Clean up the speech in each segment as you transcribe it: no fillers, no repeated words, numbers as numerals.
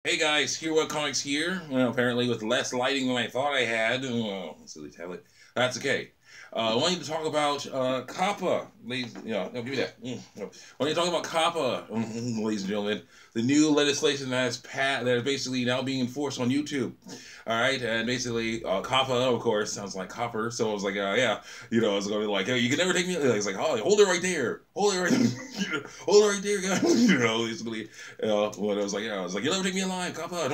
Hey guys, Hero What Comics here. Well, apparently with less lighting than I thought I had. Silly tablet. That's okay. I wanted to talk about COPPA, ladies. No, give me that. No. I want to talk about COPPA, ladies and gentlemen. The new legislation that is basically now being enforced on YouTube. All right, and basically COPPA, of course, sounds like copper. So I was like, yeah, it's gonna be like, hey, you can never take me. It's like, oh, hold it right there, hold it right, hold it right there, guys. Basically. When I was like, you'll never take me alive, COPPA.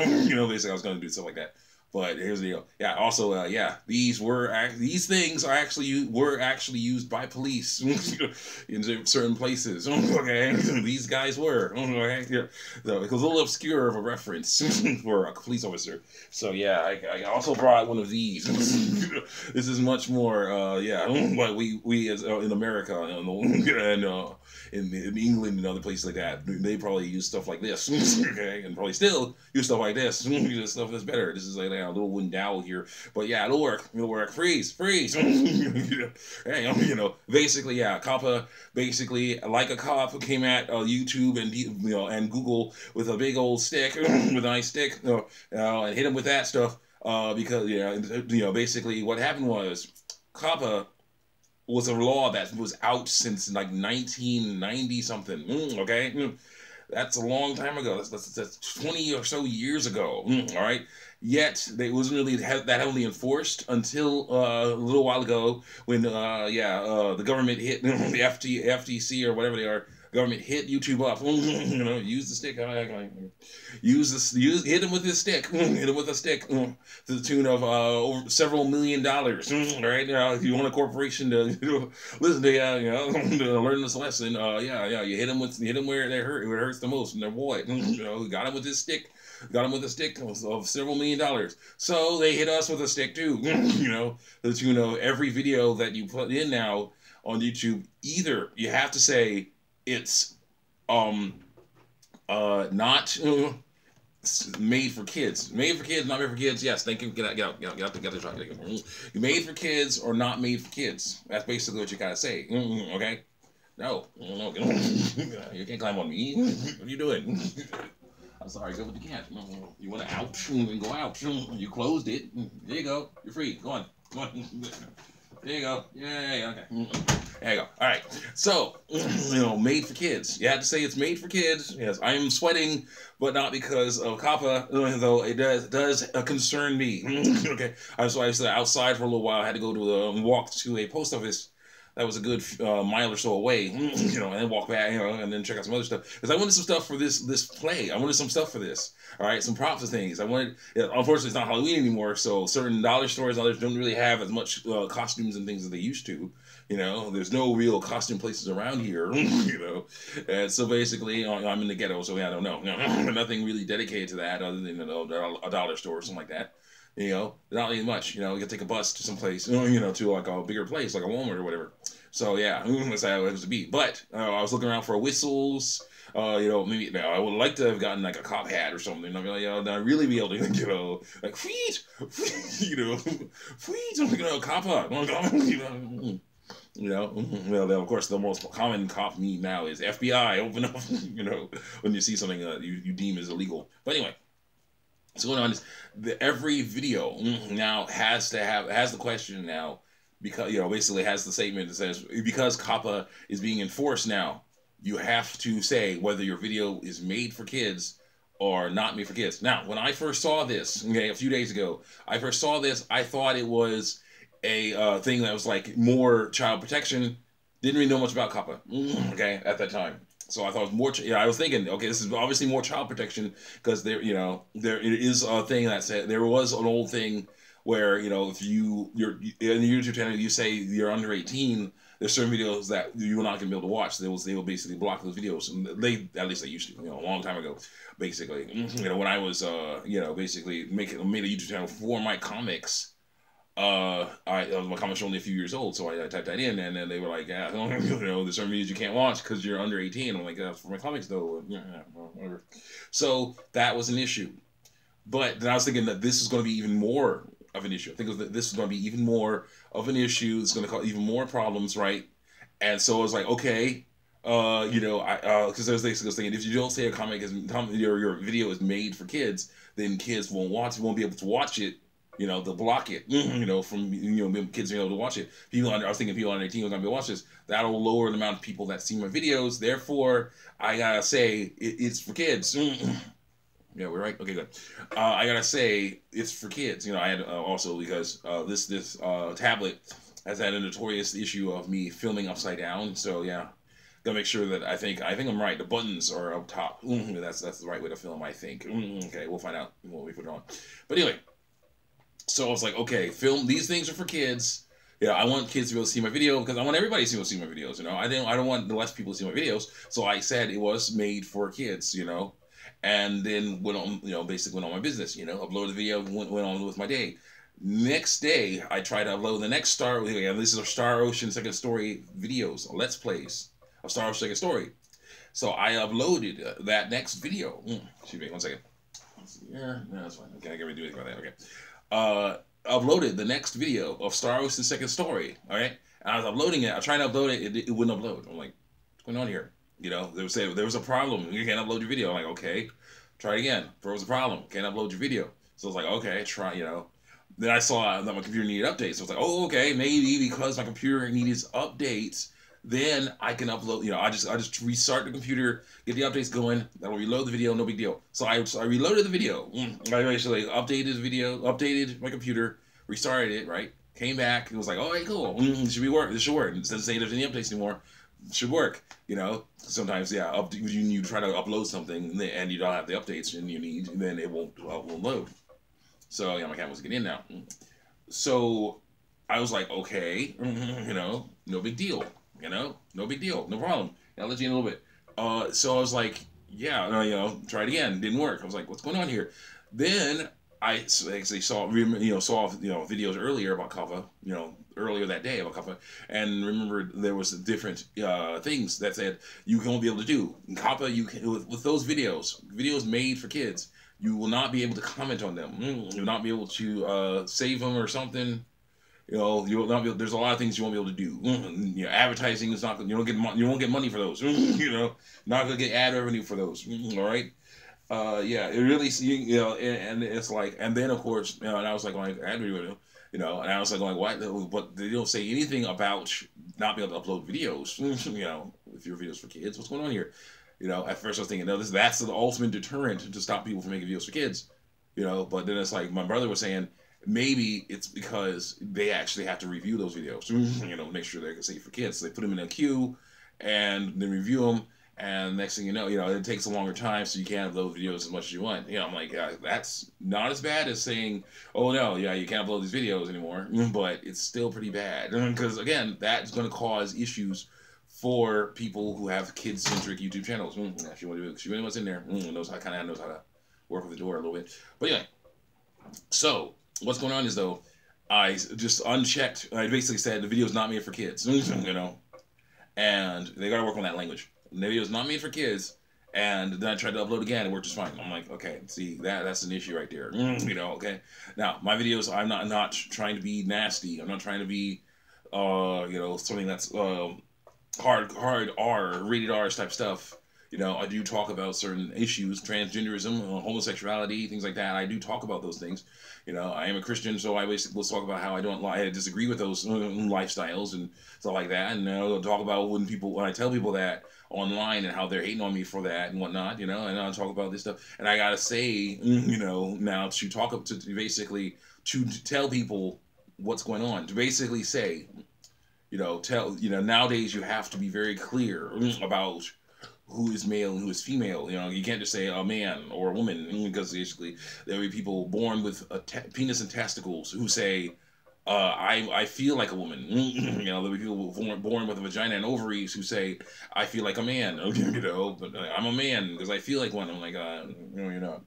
Basically, I was going to do stuff like that. But here's the deal. Yeah. Also, these things were actually used by police in certain places. Okay, these guys were. Okay, yeah. So it was a little obscure of a reference for a police officer. So yeah, I also brought one of these. This is much more. But we as in America in England and other places like that, they probably use stuff like this, okay, and probably still use stuff like this. Use stuff that's better. This is like a little wooden dowel here, but yeah, it'll work. It'll work. Freeze, freeze. Hey, basically, yeah, COPPA, basically like a cop came at YouTube and Google with a big old stick, with a nice stick, and hit him with that stuff. Because basically what happened was COPPA was a law that was out since like 1990 something. Okay, that's a long time ago. That's 20 or so years ago. All right. Yet they wasn't really that heavily enforced until a little while ago when the government hit the FTC or whatever they are. Government hit YouTube up. Use the stick. Hit him with his stick. Hit him with a stick to the tune of over several $1,000,000. Right now, if you want a corporation to listen to to learn this lesson, you hit him where it hurts the most, and their boy, got him with his stick. Got him with a stick of several $1,000,000. So they hit us with a stick too. To the tune of every video that you put in now on YouTube, either you have to say it's not made for kids. Made for kids, not made for kids. Yes, thank you. Get out, get the truck. Made for kids or not made for kids. That's basically what you gotta say. Okay? No, you can't climb on me. What are you doing? I'm sorry, go with the cat. You want to out and go out. You closed it. There you go. You're free. Go on. Go on. There you go. Yeah, okay. There you go. All right. So, made for kids. You had to say it's made for kids. Yes, I am sweating, but not because of COPPA, though it does concern me. Okay. So I was outside for a little while. I had to go to walk to a post office that was a good mile or so away, and then walk back, and then check out some other stuff. Because I wanted some stuff for this play. I wanted some stuff for this. All right, some props and things. Unfortunately, it's not Halloween anymore, so certain dollar stores and others don't really have as much costumes and things as they used to. There's no real costume places around here. And so basically, I'm in the ghetto, so I don't know. Nothing really dedicated to that other than a dollar store or something like that. Not really much. You can take a bus to some place, to like a bigger place, like a Walmart or whatever. So yeah, that's how it was to be. But I was looking around for whistles. Maybe I would like to have gotten like a cop hat or something. I'd be like, I'd really be able to, like, feet, cop up, Well, then of course the most common cop meme now is FBI. Open up, when you see something you deem as illegal. But anyway. So going on is every video now has the question now, because basically has the statement that says, because COPPA is being enforced now, you have to say whether your video is made for kids or not made for kids. Now, when I first saw this, a few days ago, I thought it was a thing that was like more child protection. Didn't really know much about COPPA, okay, at that time. So I thought it was more. I was thinking, okay, this is obviously more child protection because there is a thing that said there was an old thing where if you're in the YouTube channel, you say you're under 18. There's certain videos that you're not gonna be able to watch. They will basically block those videos, and at least they used to, a long time ago, basically. When I was basically made a YouTube channel for my comics. My comics were only a few years old, so I typed that in, and then they were like, "Yeah, there's certain videos you can't watch because you're under 18." I'm like, "That's for my comics, though." Yeah, well, whatever. So that was an issue, but then I was thinking that this is going to be even more of an issue. I think that this is going to be even more of an issue. It's going to cause even more problems, right? And so I was like, okay, You know, because there's this thing. If you don't say a comic is your video is made for kids, then kids won't be able to watch it. You know, they'll block it. You know, from kids being able to watch it. I was thinking people under 18 are gonna be able to watch this. That'll lower the amount of people that see my videos. Therefore, I gotta say it's for kids. Yeah, we're right. Okay, good. I gotta say it's for kids. You know, I had also because this tablet has had a notorious issue of me filming upside down. So yeah, gotta make sure that I think I'm right. The buttons are up top. That's the right way to film. I think. Okay, we'll find out when we put it on. But anyway, so I was like, okay, film. These things are for kids. Yeah, I want kids to be able to see my video because I want everybody to be able to see my videos. You know, I don't want the less people to see my videos. So I said it was made for kids. You know. And then went on, basically went on my business, uploaded the video, went on with my day. Next day, I tried to upload the next this is a Star Ocean Second Story videos, Let's Plays of Star Ocean Second Story. So I uploaded that next video. Excuse me, 1 second. Yeah, no, that's fine. Okay, I can't really do anything about that. Okay. Uploaded the next video of Star Ocean Second Story, all right? And I was uploading it. I tried to upload it. It wouldn't upload. I'm like, what's going on here? You know, they would say there was a problem. You can't upload your video. I'm like, okay, try it again. There was a problem. Can't upload your video. So I was like, okay, try. Then I saw that my computer needed updates. So I was like, oh, okay, maybe because my computer needed updates, then I can upload. I just restart the computer, get the updates going. That'll reload the video. No big deal. So I reloaded the video. I actually updated the video, updated my computer, restarted it. Right, came back. It was like, oh, hey, cool. This should work. This should work. Instead of saying there's any updates anymore. Should work, Sometimes, yeah, you try to upload something and you don't have the updates and you need, then it won't load. So yeah, my camera's getting in now. So I was like, okay, no big deal, no big deal, no problem. I'll let you in a little bit. So I was like, yeah, try it again. Didn't work. I was like, what's going on here? Then I actually saw videos earlier about COPPA, earlier that day about COPPA, and remember there was different things that said you won't be able to do in COPPA. You can with those videos made for kids. You will not be able to comment on them. You will not be able to save them or something. You will not be. There's a lot of things you won't be able to do. Advertising is not. You won't get money for those. Not gonna get ad revenue for those. All right. Yeah, it really, and it's like, and then of course, and I was like, ad revenue, and I was like, what? But they don't say anything about not being able to upload videos. If your videos for kids, what's going on here? At first I was thinking, no, that's the ultimate deterrent to stop people from making videos for kids. But then it's like my brother was saying, maybe it's because they actually have to review those videos. Make sure they're safe for kids. So they put them in a queue, and then review them. And next thing you know, it takes a longer time, so you can't upload videos as much as you want. I'm like, that's not as bad as saying, oh no, you can't upload these videos anymore. But it's still pretty bad because again, that's going to cause issues for people who have kid-centric YouTube channels. She really wants in there. Knows how to work with the door a little bit. But anyway, so what's going on is though, I just unchecked. I basically said the video is not made for kids. And they got to work on that language. The video is not made for kids, and then I tried to upload again. It worked just fine. I'm like, okay, see that's an issue right there. Okay. Now my videos, I'm not trying to be nasty. I'm not trying to be, something that's hard R, rated R type stuff. I do talk about certain issues, transgenderism, homosexuality, things like that. I do talk about those things. I am a Christian, so I basically will talk about how I disagree with those lifestyles and stuff like that. And I'll talk about when I tell people that online and how they're hating on me for that and whatnot, and I'll talk about this stuff. And I gotta say, now to talk to basically to tell people what's going on, to basically say, nowadays you have to be very clear about who is male and who is female. You can't just say a man or a woman, because basically there will be people born with a penis and testicles who say, I feel like a woman. There'll be people born with a vagina and ovaries who say, I feel like a man. But I'm a man because I feel like one. I'm like, you're not.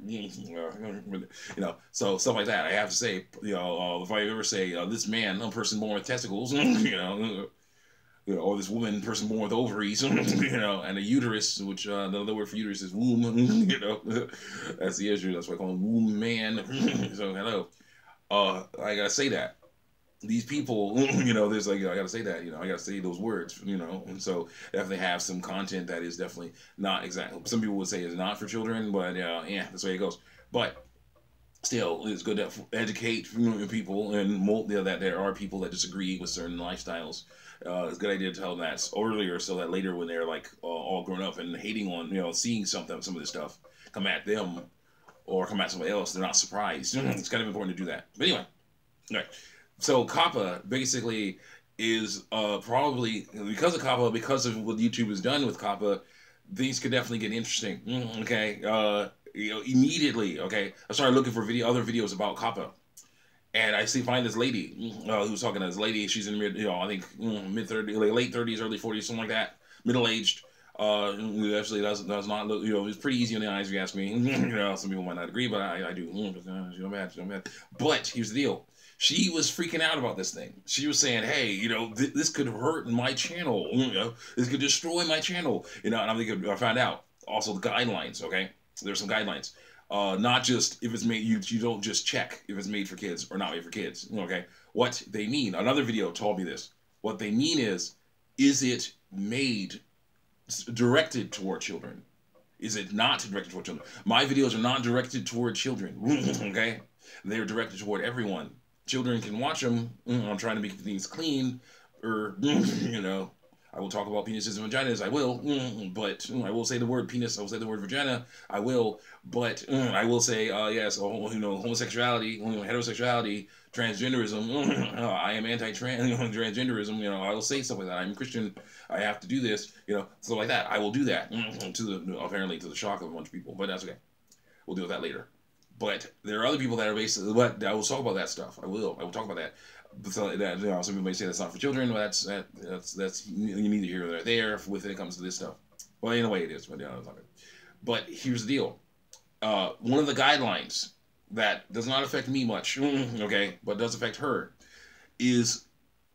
So stuff like that. I have to say, if I ever say this man, a person born with testicles, or this woman, person born with ovaries, and a uterus, which another word for uterus is womb. That's the issue. That's why I call him womb man. So hello. I gotta say that. these people, you know, there's like, I gotta say that, you know, I gotta say those words, you know, and so definitely have some content that is definitely not exactly. Some people would say it's not for children, but yeah, that's the way it goes. But still, it's good to educate people and that there are people that disagree with certain lifestyles. It's a good idea to tell them that earlier, so that later when they're like all grown up and hating on, you know, seeing some of this stuff come at them or come at somebody else, they're not surprised. It's kind of important to do that. But anyway, all right. So COPPA basically is probably because of COPPA, because of what YouTube has done with COPPA, things could definitely get interesting. Okay, you know, immediately. Okay, I started looking for other videos about COPPA, and I find this lady who's talking to this lady. She's in mid, you know, I think mid 30s, like late 30s, early 40s, something like that, middle aged. Actually, does not look. You know, it's pretty easy on the eyes. If you ask me. You know, some people might not agree, but I do. She's not bad. She's not bad. But here's the deal. She was freaking out about this thing. She was saying, "Hey, you know, this could hurt my channel. You know, this could destroy my channel. You know." And I'm thinking, I found out also the guidelines. Okay, there's some guidelines. Not just if it's made. You don't just check if it's made for kids or not made for kids. Okay, what they mean. Another video told me this. What they mean is it made directed toward children? Is it not directed toward children? My videos are not directed toward children. Okay, they're directed toward everyone. Children can watch them. I'm trying to make things clean, or you know, I will talk about penises and vaginas. I will, but I will say the word penis. I will say the word vagina. I will, but I will say yes. You know, homosexuality, heterosexuality, transgenderism. I am anti-transgenderism. You know, I will say stuff like that. I'm Christian. I have to do this. You know, stuff like that. I will do that to the apparently to the shock of a bunch of people, but that's okay. We'll deal with that later. But there are other people that are basically. But I will talk about that stuff. I will talk about that. So that, you know, some people may say that's not for children, but that's neither here nor there when it comes to this stuff. Well, in a way it is, but yeah, but here's the deal. One of the guidelines that does not affect me much, okay, but does affect her, is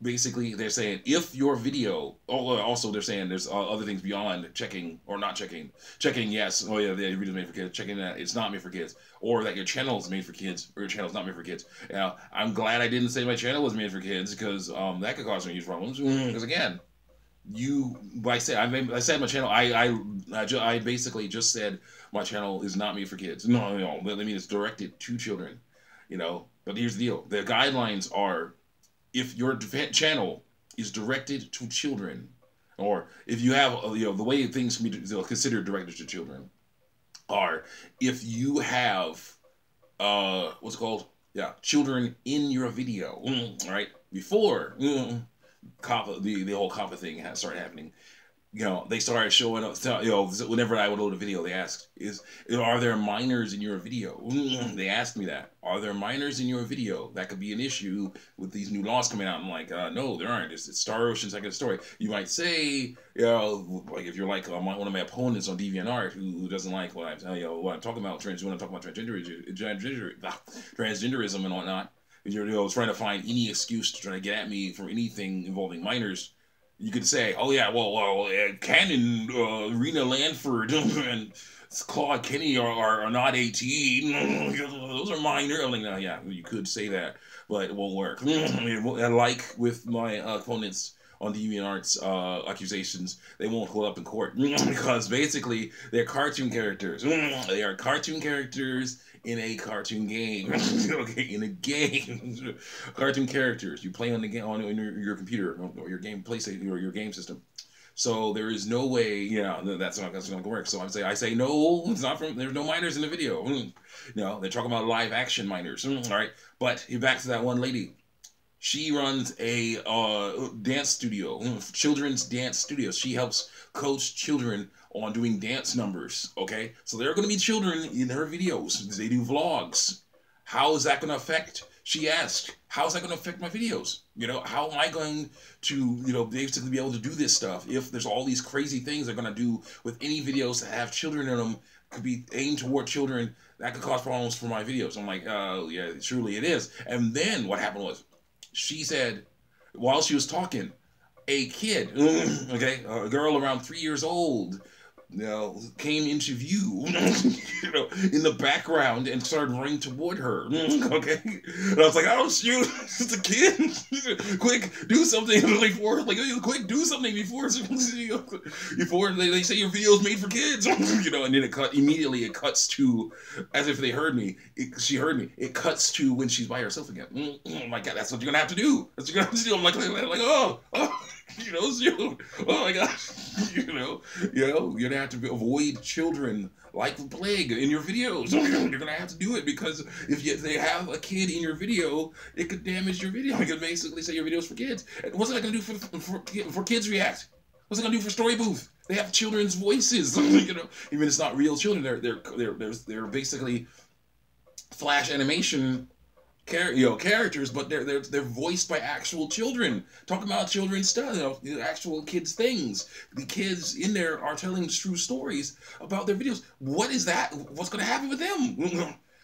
basically they're saying if your video, also they're saying there's other things beyond checking or not checking. Checking, yes, oh yeah, the video's made for kids. Checking that it's not made for kids, or that your channel is made for kids, or your channel's not made for kids. Now, I'm glad I didn't say my channel was made for kids, because that could cause me huge problems. Because again, I said my channel. I basically just said my channel is not made for kids. No, I mean it's directed to children. You know, but here's the deal: the guidelines are, if your channel is directed to children, or if you have, you know, the way things can be considered directed to children are if you have, what's it called? Yeah, children in your video. All right, before COPPA, the whole COPPA thing started happening. You know, they started showing up. You know, whenever I would load a video, they asked, are there minors in your video?" They asked me that. Are there minors in your video? That could be an issue with these new laws coming out. I'm like, no, there aren't. It's Star Ocean's second story. You might say, you know, like if you're like one of my opponents on DeviantArt who doesn't like what I'm talking about, when I'm talking about transgenderism and whatnot, you're, you know, trying to find any excuse to try to get at me for anything involving minors. You could say, "Oh yeah, well, Cannon, Rena Lanford, and Claude Kenny are not 18. Those are minor." I'm like, no, yeah, you could say that, but it won't work. Like with my opponents on DeviantArt's accusations, they won't hold up in court because basically they're cartoon characters. They are cartoon characters in a cartoon game. Okay, in a game. Cartoon characters you play on the game on your computer or your game PlayStation or your game system. So there is no way, yeah, that's not gonna work. So I say no, it's not from. There's no minors in the video. You know, they're talking about live action minors. All right, but back to that one lady. She runs a dance studio, children's dance studio. She helps coach children on doing dance numbers, okay? So there are going to be children in her videos. They do vlogs. How is that going to affect? She asked, how is that going to affect my videos? You know, how am I going to, you know, basically be able to do this stuff if there's all these crazy things they're going to do with any videos that have children in them, could be aimed toward children, that could cause problems for my videos. I'm like, yeah, truly it is. And then what happened was, she said, while she was talking, a kid, okay, a girl around 3 years old, came into view, in the background and started running toward her. Okay, and I was like, "Oh shoot, it's a kid! Quick, do something before, quick, do something before they say your video is made for kids." And then immediately it cuts to, as if they heard me. She heard me. It cuts to when she's by herself again. Oh my God, that's what you're gonna have to do. That's what you're gonna have to do. I'm like, oh. Oh my gosh, you're gonna have to avoid children like the plague in your videos. You're gonna have to do it, because if they have a kid in your video, it could damage your video. It could basically say your video's for kids. And what's it gonna do for Kids React? What's it gonna do for Story Booth? They have children's voices. Even it's not real children. They're basically flash animation characters, but they're voiced by actual children, talking about children's stuff, actual kids things. The kids in there are telling true stories about their videos. What is that? What's going to happen with them?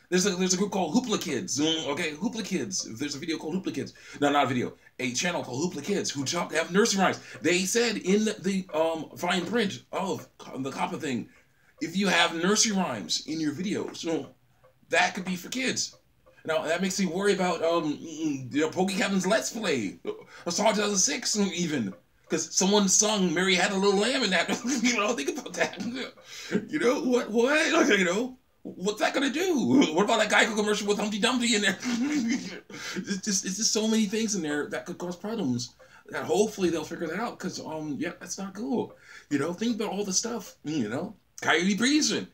There's a group called Hoopla Kids. Okay, Hoopla Kids. There's a video called Hoopla Kids. No, not a video. A channel called Hoopla Kids who have nursery rhymes. They said in the fine print of the COPPA thing, if you have nursery rhymes in your videos, that could be for kids. Now, that makes me worry about Pokey Captain's Let's Play. Star 2006, even. Because someone sung Mary Had a Little Lamb in that. Think about that. What? What's that going to do? What about that Geico commercial with Humpty Dumpty in there? It's just so many things in there that could cause problems. That hopefully they'll figure that out. Because, that's not cool. Think about all the stuff, Coyote Peterson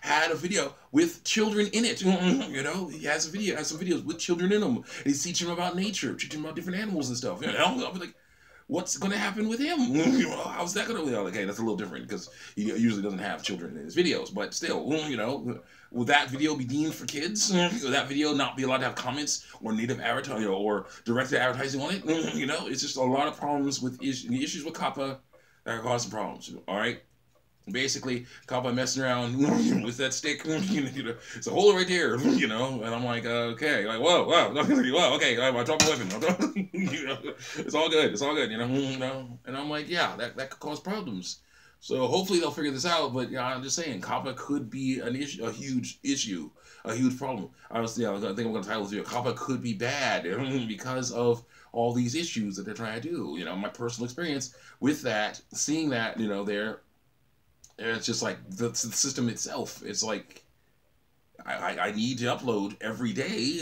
had a video with children in it. He has some videos with children in them. And he's teaching them about nature, teaching them about different animals and stuff. I'll be like, what's going to happen with him? How's that going to be? Okay, that's a little different, because he usually doesn't have children in his videos. But still, will that video be deemed for kids? Will that video not be allowed to have comments or native advertising or directed advertising on it? It's just a lot of problems with issues with COPPA that are causing problems. All right. Basically, COPPA messing around with that stick, it's a hole right there, and I'm like, okay, like, whoa, okay, I drop a weapon, it's all good, and I'm like, yeah, that could cause problems. So hopefully they'll figure this out, but I'm just saying, COPPA could be an issue, a huge issue, a huge problem. Honestly, I think I'm going to title this video, COPPA could be bad because of all these issues that they're trying to do. My personal experience with that, seeing that, there. And it's just like the system itself. It's like I need to upload every day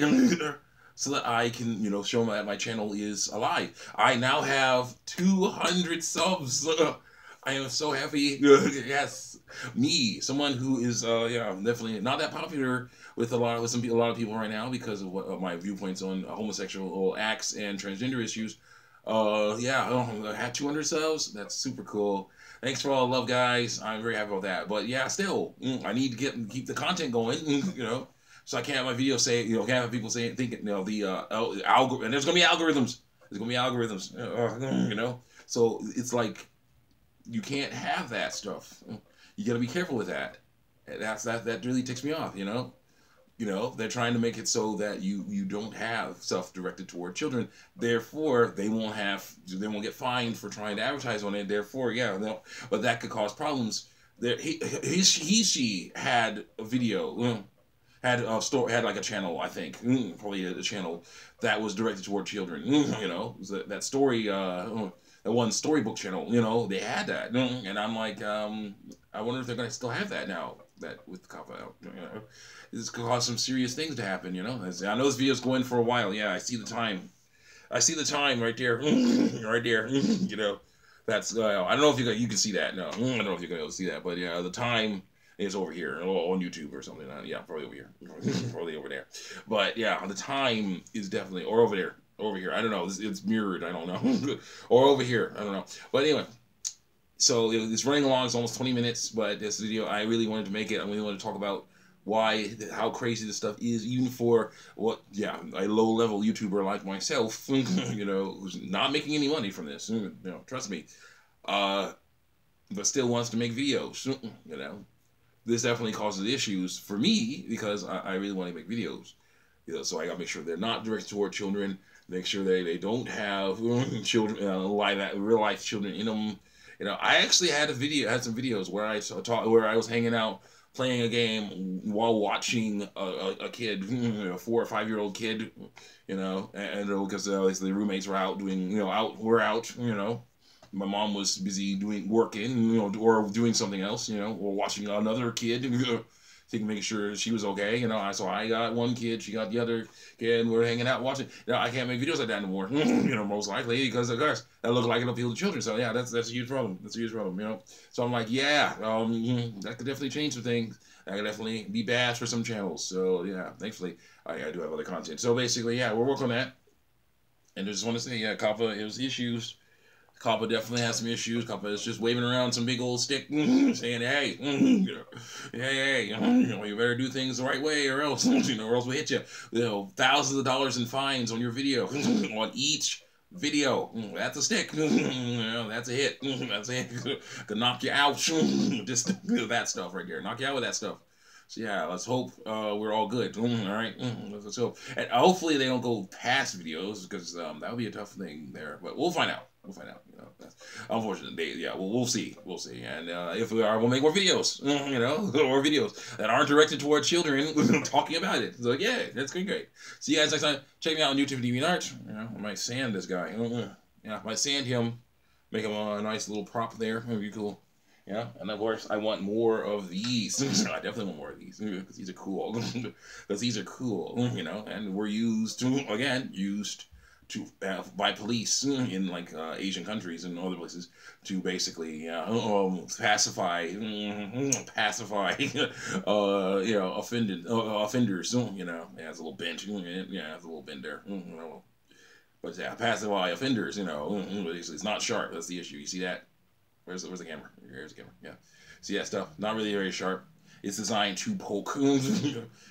so that I can, show that my channel is alive. I now have 200 subs. I am so happy. Yes, me, someone who is definitely not that popular with a lot of people right now because of my viewpoints on homosexual acts and transgender issues. I had 200 subs. That's super cool. Thanks for all the love, guys. I'm very happy about that. But yeah, still, I need to keep the content going, so I can't have my videos say, can't have people thinking, algorithm. And there's gonna be algorithms. So it's like you can't have that stuff. You gotta be careful with that. That really ticks me off. They're trying to make it so that you don't have stuff directed toward children. Therefore, they won't get fined for trying to advertise on it. Therefore, but that could cause problems. She had a video, had like a channel, I think, probably a channel that was directed toward children. That story, that one storybook channel. They had that, and I'm like, I wonder if they're gonna still have that now. That with COPPA out, this could cause some serious things to happen. I know this video's going for a while. Yeah, I see the time. Right there, right there. That's I don't know if you can see that. No, I don't know if you're gonna be able to see that, but yeah, the time is over here on YouTube or something. Yeah, probably over here, probably over there. But yeah, the time is definitely over there. I don't know. It's mirrored. I don't know, or over here. I don't know. But anyway. So it's running along. It's almost 20 minutes, but this video, I really wanted to make it. I really wanted to talk about how crazy this stuff is, even for a low-level YouTuber like myself, who's not making any money from this. Trust me, but still wants to make videos. This definitely causes issues for me because I really want to make videos. So I gotta make sure they're not directed toward children. Make sure they don't have children, real life children in them. You know, I actually had some videos where where I was hanging out playing a game while watching a kid, you know, 4 or 5 year old kid, you know, and because the roommates were out doing, you know, we're out, you know. My mom was busy working, you know, or doing something else, you know, or watching another kid, making sure she was okay, you know. So I got one kid, she got the other kid, and we're hanging out watching. You know, I can't make videos like that anymore, you know, most likely because of course that look like it'll appeal to children. So yeah, that's a huge problem. That's a huge problem, you know. So I'm like, yeah, that could definitely change some things. That could definitely be bad for some channels. So yeah, thankfully I do have other content. So basically, yeah, we're working on that. And I just want to say, yeah, COPPA, it was issues. COPPA definitely has some issues. COPPA is just waving around some big old stick, saying, "Hey, you know, hey, you know, you better do things the right way, or else, you know, or else we hit you. You know, thousands of dollars in fines on your video, on each video. That's a stick. You know, that's a hit. That's a hit. Could knock you out. Just that stuff right there. Knock you out with that stuff." So yeah, let's hope we're all good. All right, let's hope, and hopefully they don't go past videos because that would be a tough thing there. But we'll find out. We'll find out. You know, that's unfortunate. Yeah, we'll see. We'll see. And if we are, we'll make more videos. You know, more videos that aren't directed toward children talking about it. So yeah, that's great. See you guys next time. Check me out on YouTube, DeviantArt. You know, I might sand this guy. Yeah, I might sand him. Make him a nice little prop there. That'd be cool. Yeah, and of course I want more of these. I definitely want more of these because these are cool. Because these are cool, you know, and were used to by police in like Asian countries and other places to basically pacify you know, offenders. You know, yeah, it's a little bent. Yeah, it's a little bent there. You know. But yeah, pacify offenders. You know, it's not sharp. That's the issue. You see that? Where's the camera? Here's the camera. Yeah. See that stuff? Not really very sharp. It's designed to poke,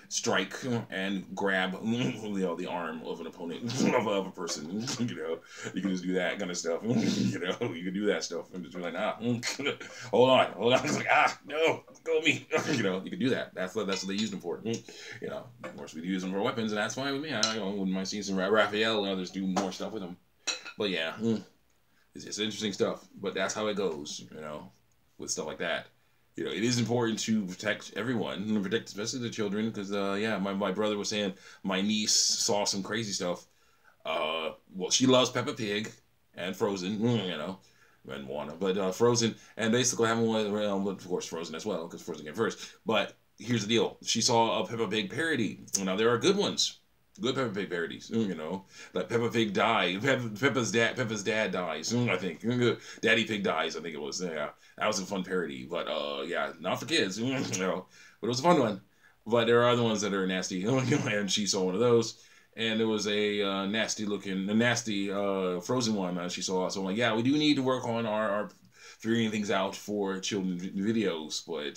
strike, and grab the arm of an opponent, of a person. You know, you can just do that kind of stuff. You know, you can do that stuff and just be like, hold on. It's like, no, go me. You know, you can do that. That's what they used them for. You know, of course we use them for weapons, and that's fine with me. I wouldn't mind seeing some Raphael and others do more stuff with them. But yeah. It's interesting stuff, but that's how it goes, you know, with stuff like that. You know, it is important to protect everyone, and protect especially the children, because, yeah, my brother was saying my niece saw some crazy stuff. Well, she loves Peppa Pig and Frozen, you know, and Moana, but Frozen, and basically having one, well, of course, Frozen as well, because Frozen came first. But here's the deal: she saw a Peppa Pig parody. Now there are good ones. Good Peppa Pig parodies, you know, like Peppa Pig died. Peppa's dad dies. I think Daddy Pig dies. I think it was. Yeah, that was a fun parody, but yeah, not for kids, you know, but it was a fun one. But there are other ones that are nasty, and she saw one of those, and there was a nasty Frozen one she saw. So I'm like, yeah, we do need to work on our figuring things out for children videos, but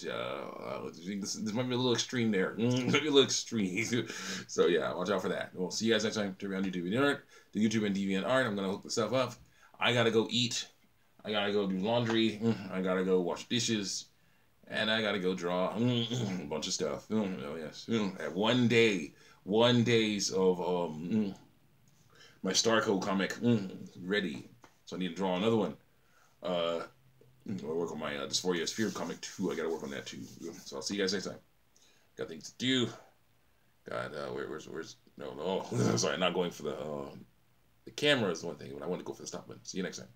this might be a little extreme there. Might be a little extreme. So yeah, watch out for that. We'll see you guys next time. Turn on YouTube and Art. The YouTube and DeviantArt. I'm gonna hook this stuff up. I gotta go eat. I gotta go do laundry. I gotta go wash dishes. And I gotta go draw a bunch of stuff. Oh yes. At 1 days of my Starco comic ready. So I need to draw another one. I work on my Dysphoria Sphere comic too. I gotta work on that too. So I'll see you guys next time. Got things to do. God, where's no. Sorry, not going for the camera is one thing, but I want to go for the stop button. See you next time.